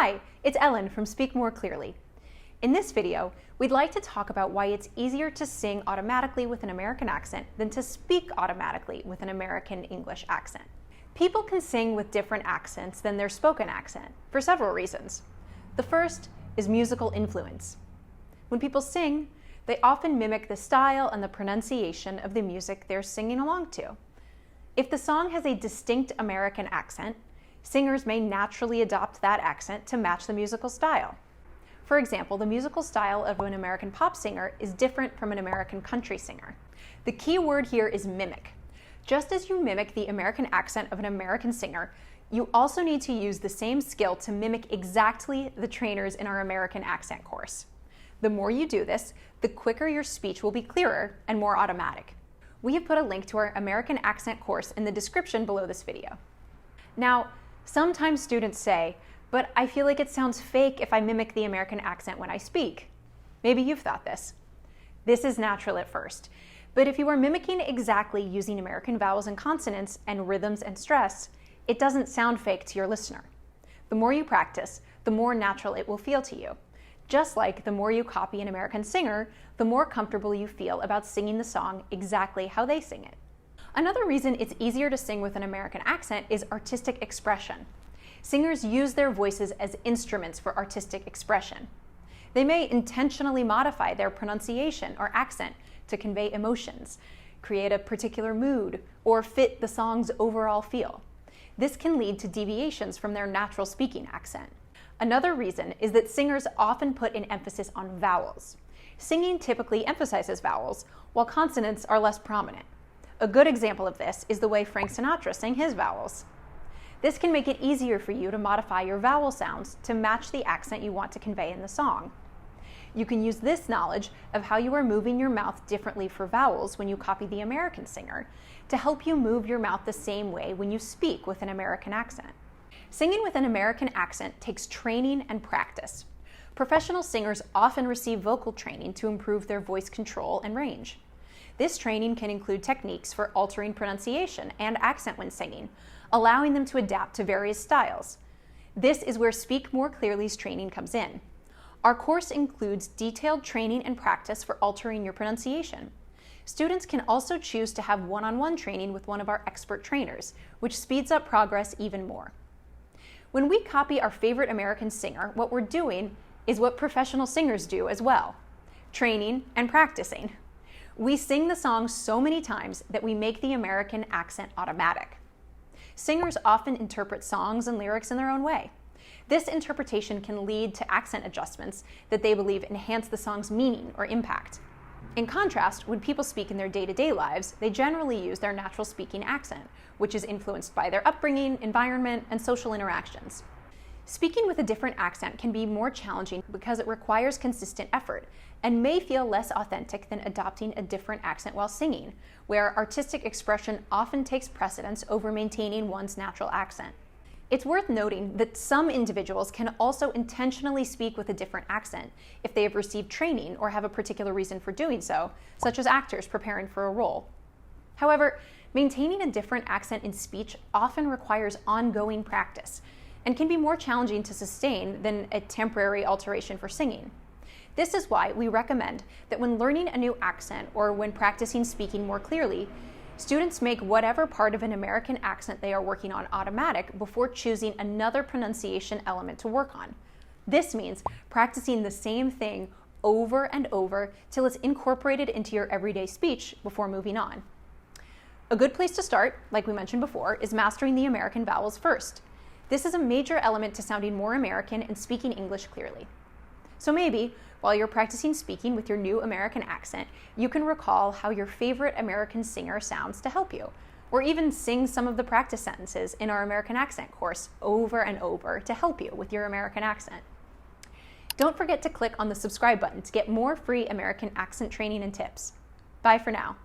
Hi, it's Ellen from Speak More Clearly. In this video, we'd like to talk about why it's easier to sing automatically with an American accent than to speak automatically with an American English accent. People can sing with different accents than their spoken accent for several reasons. The first is musical influence. When people sing, they often mimic the style and the pronunciation of the music they're singing along to. If the song has a distinct American accent, singers may naturally adopt that accent to match the musical style. For example, the musical style of an American pop singer is different from an American country singer. The key word here is mimic. Just as you mimic the American accent of an American singer, you also need to use the same skill to mimic exactly the trainers in our American accent course. The more you do this, the quicker your speech will be clearer and more automatic. We have put a link to our American accent course in the description below this video. Now, sometimes students say, but I feel like it sounds fake if I mimic the American accent when I speak. Maybe you've thought this. This is natural at first, but if you are mimicking exactly using American vowels and consonants and rhythms and stress, it doesn't sound fake to your listener. The more you practice, the more natural it will feel to you. Just like the more you copy an American singer, the more comfortable you feel about singing the song exactly how they sing it. Another reason it's easier to sing with an American accent is artistic expression. Singers use their voices as instruments for artistic expression. They may intentionally modify their pronunciation or accent to convey emotions, create a particular mood, or fit the song's overall feel. This can lead to deviations from their natural speaking accent. Another reason is that singers often put an emphasis on vowels. Singing typically emphasizes vowels, while consonants are less prominent. A good example of this is the way Frank Sinatra sang his vowels. This can make it easier for you to modify your vowel sounds to match the accent you want to convey in the song. You can use this knowledge of how you are moving your mouth differently for vowels when you copy the American singer to help you move your mouth the same way when you speak with an American accent. Singing with an American accent takes training and practice. Professional singers often receive vocal training to improve their voice control and range. This training can include techniques for altering pronunciation and accent when singing, allowing them to adapt to various styles. This is where Speak More Clearly's training comes in. Our course includes detailed training and practice for altering your pronunciation. Students can also choose to have one-on-one training with one of our expert trainers, which speeds up progress even more. When we copy our favorite American singer, what we're doing is what professional singers do as well: training and practicing. We sing the song so many times that we make the American accent automatic. Singers often interpret songs and lyrics in their own way. This interpretation can lead to accent adjustments that they believe enhance the song's meaning or impact. In contrast, when people speak in their day-to-day lives, they generally use their natural speaking accent, which is influenced by their upbringing, environment, and social interactions. Speaking with a different accent can be more challenging because it requires consistent effort and may feel less authentic than adopting a different accent while singing, where artistic expression often takes precedence over maintaining one's natural accent. It's worth noting that some individuals can also intentionally speak with a different accent if they have received training or have a particular reason for doing so, such as actors preparing for a role. However, maintaining a different accent in speech often requires ongoing practice and can be more challenging to sustain than a temporary alteration for singing. This is why we recommend that when learning a new accent or when practicing speaking more clearly, students make whatever part of an American accent they are working on automatic before choosing another pronunciation element to work on. This means practicing the same thing over and over till it's incorporated into your everyday speech before moving on. A good place to start, like we mentioned before, is mastering the American vowels first. This is a major element to sounding more American and speaking English clearly. So maybe, while you're practicing speaking with your new American accent, you can recall how your favorite American singer sounds to help you, or even sing some of the practice sentences in our American accent course over and over to help you with your American accent. Don't forget to click on the subscribe button to get more free American accent training and tips. Bye for now.